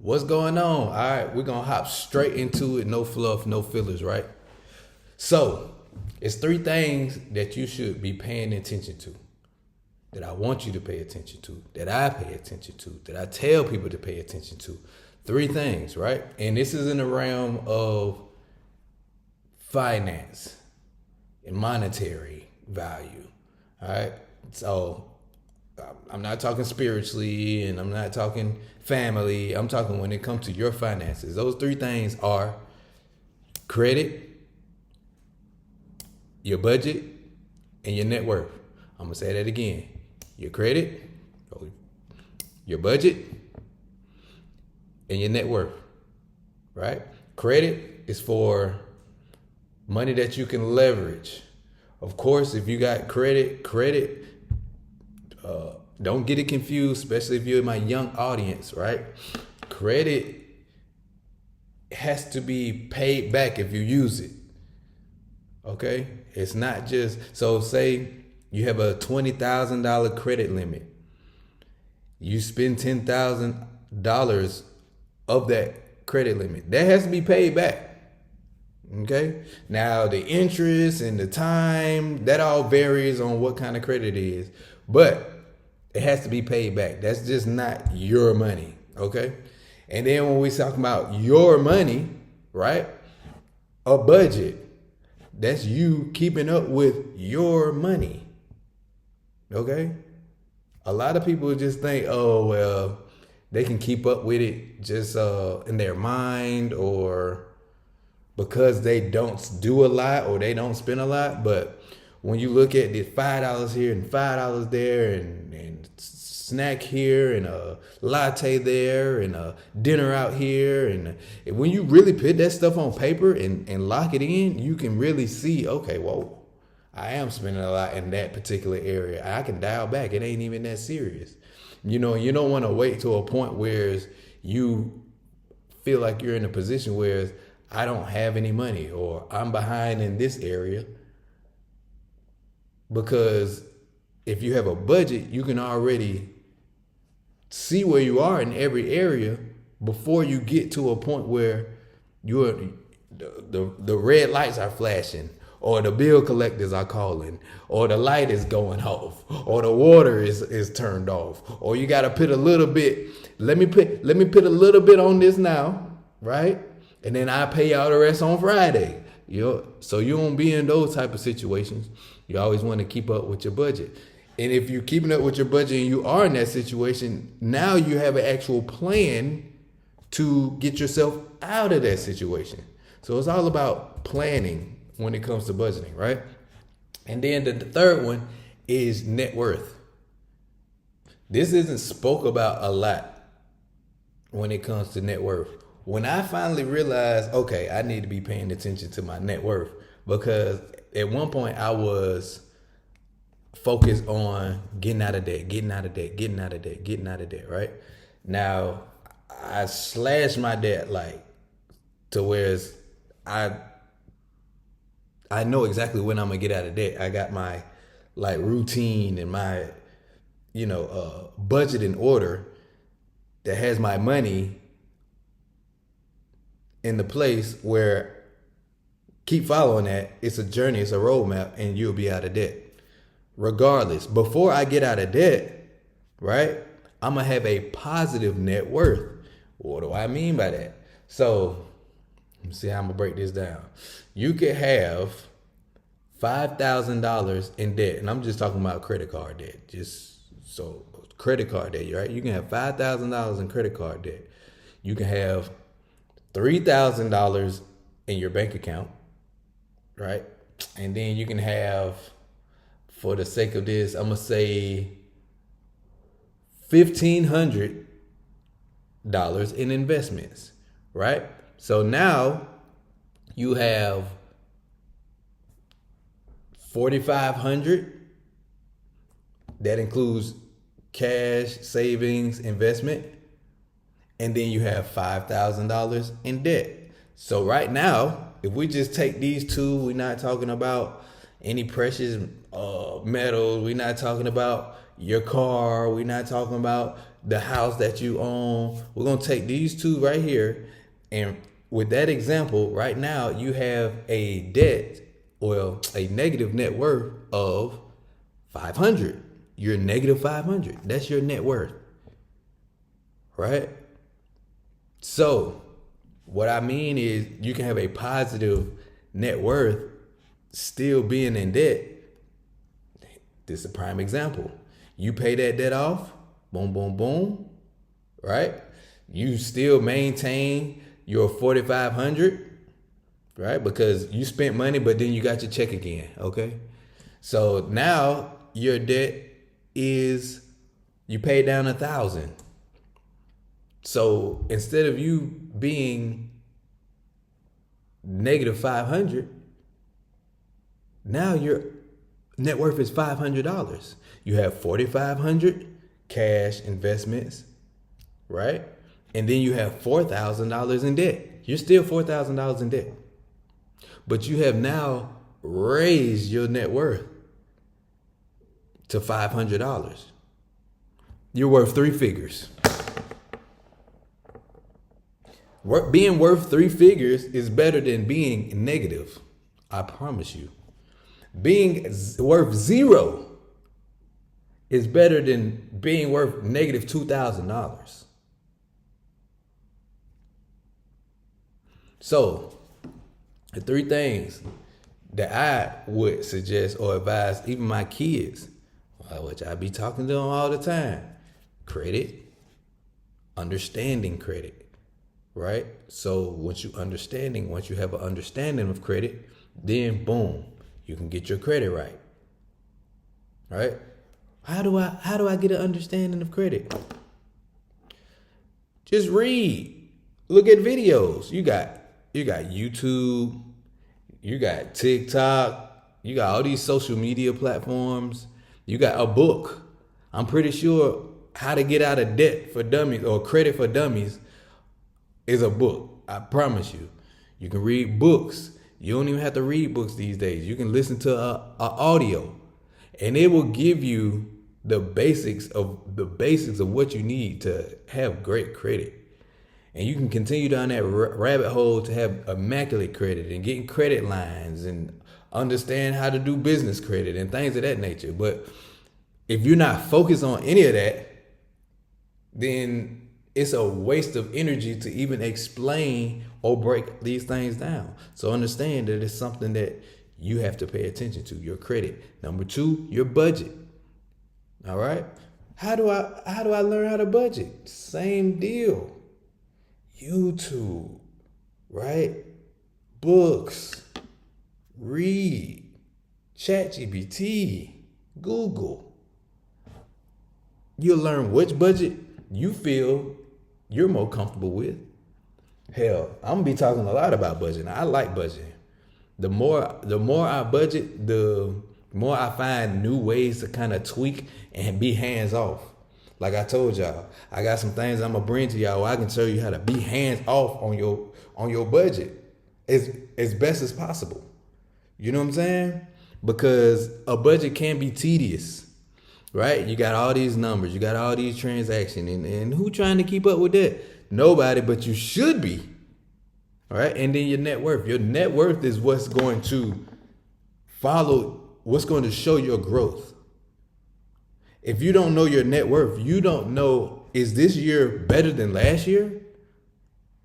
What's going on? All right, we're gonna hop straight into it. No fluff, no fillers, right? So, it's three things that you should be paying attention to. That I want you to pay attention to. That I pay attention to. That I tell people to pay attention to. Three things, right? And this is in the realm of finance and monetary value. All right. So I'm not talking spiritually and I'm not talking family. I'm talking when it comes to your finances. Those three things are credit, your budget, and your net worth. I'm going to say that again. Your credit, your budget, and your net worth, right? Credit is for money that you can leverage. Of course, if you got credit, don't get it confused, especially if you're in my young audience, right? Credit has to be paid back if you use it. Okay? It's not just, so say you have a $20,000 credit limit. You spend $10,000 of that credit limit. That has to be paid back. Okay? Now, the interest and the time, that all varies on what kind of credit it is. But it has to be paid back. That's just not your money. Okay? And then when we talk about your money, right? A budget. That's you keeping up with your money. Okay? A lot of people just think, oh, well, they can keep up with it just in their mind or because they don't do a lot or they don't spend a lot. But when you look at the $5 here and $5 there and snack here and a latte there and a dinner out here, and when you really put that stuff on paper and lock it in, you can really see, okay, whoa, I am spending a lot in that particular area. I can dial back. It ain't even that serious. You know, you don't want to wait to a point where you feel like you're in a position where I don't have any money or I'm behind in this area. Because if you have a budget, you can already see where you are in every area before you get to a point where the red lights are flashing, or the bill collectors are calling, or the light is going off, or the water is turned off, or you got to put a little bit. Let me put a little bit on this now, right? And then I pay y'all the rest on Friday. So you won't be in those type of situations. You always want to keep up with your budget. And if you're keeping up with your budget and you are in that situation, now you have an actual plan to get yourself out of that situation. So it's all about planning when it comes to budgeting, right? And then the third one is net worth. This isn't spoke about a lot when it comes to net worth. When I finally realized, okay, I need to be paying attention to my net worth, because at one point I was focused on getting out of debt, right? Now, I slashed my debt like to where I know exactly when I'm gonna get out of debt. I got my like routine and my budget in order that has my money in the place where keep following that. It's a journey, it's a roadmap, and you'll be out of debt. Regardless, before I get out of debt, right, I'm gonna have a positive net worth. What do I mean by that? So let me see how I'm gonna break this down. You could have $5,000 in debt, and I'm just talking about credit card debt. Just so credit card debt, right? You can have $5,000 in credit card debt. You can have $3,000 in your bank account, right? And then you can have, for the sake of this, I'm gonna say $1,500 in investments, right? So now you have $4,500. That includes cash, savings, investment. And then you have $5,000 in debt. So right now, if we just take these two, we're not talking about any precious metals. We're not talking about your car. We're not talking about the house that you own. We're going to take these two right here. And with that example, right now you have a debt, well, a negative net worth of 500. You're negative 500. That's your net worth. Right? So what I mean is you can have a positive net worth still being in debt. This is a prime example. You pay that debt off, boom, boom, boom, right? You still maintain your 4,500, right? Because you spent money, but then you got your check again, okay? So now your debt is, you pay down 1,000. So instead of you being negative 500, now your net worth is $500. You have 4,500 cash investments, right? And then you have $4,000 in debt. You're still $4,000 in debt. But you have now raised your net worth to $500. You're worth 3 figures. Being worth 3 figures is better than being negative. I promise you. Being worth 0 is better than being worth negative $2,000. So, the 3 things that I would suggest or advise even my kids, which I be talking to them all the time: credit, understanding credit, right? So once you have an understanding of credit, then boom, you can get your credit right. Right? How do I get an understanding of credit? Just read. Look at videos. You got YouTube, you got TikTok, you got all these social media platforms, you got a book. I'm pretty sure How to Get Out of Debt for Dummies or Credit for Dummies is a book. I promise you. You can read books. You don't even have to read books these days. You can listen to a audio, and it will give you the basics of what you need to have great credit. And you can continue down that rabbit hole to have immaculate credit and getting credit lines and understand how to do business credit and things of that nature. But if you're not focused on any of that, then it's a waste of energy to even explain or break these things down. So understand that it's something that you have to pay attention to, your credit. Number 2, your budget. All right. How do I learn how to budget? Same deal. YouTube, right? Books, read, ChatGPT, Google. You'll learn which budget you feel you're more comfortable with. Hell, I'm gonna be talking a lot about budgeting. I like budgeting. The more I budget, the more I find new ways to kind of tweak and be hands off. Like I told y'all, I got some things I'm gonna bring to y'all where I can show you how to be hands off on your budget as best as possible. You know what I'm saying? Because a budget can be tedious, right? You got all these numbers, you got all these transactions, and who trying to keep up with that? Nobody, but you should be. All right, and then your net worth. Your net worth is what's going to show your growth. If you don't know your net worth, you don't know, is this year better than last year?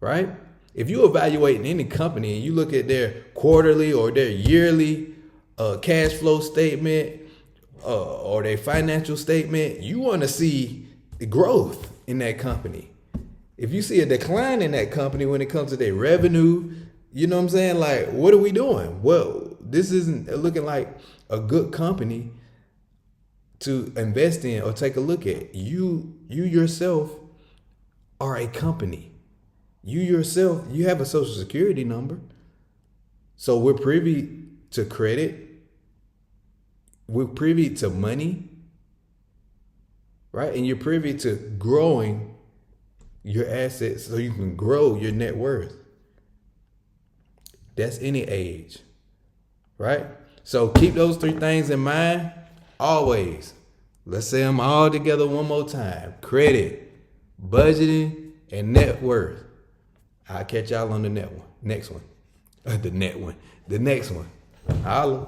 Right? If you evaluate any company and you look at their quarterly or their yearly cash flow statement or their financial statement, you want to see the growth in that company. If you see a decline in that company when it comes to their revenue, you know what I'm saying? Like, what are we doing? Well, this isn't looking like a good company to invest in or take a look at. You yourself are a company. You yourself, you have a social security number. So we're privy to credit. We're privy to money, right? And you're privy to growing your assets so you can grow your net worth. That's any age, right? So keep those 3 things in mind always. Let's say them all together one more time. Credit, budgeting, and net worth. I'll catch y'all on the next one. The next one. Holla.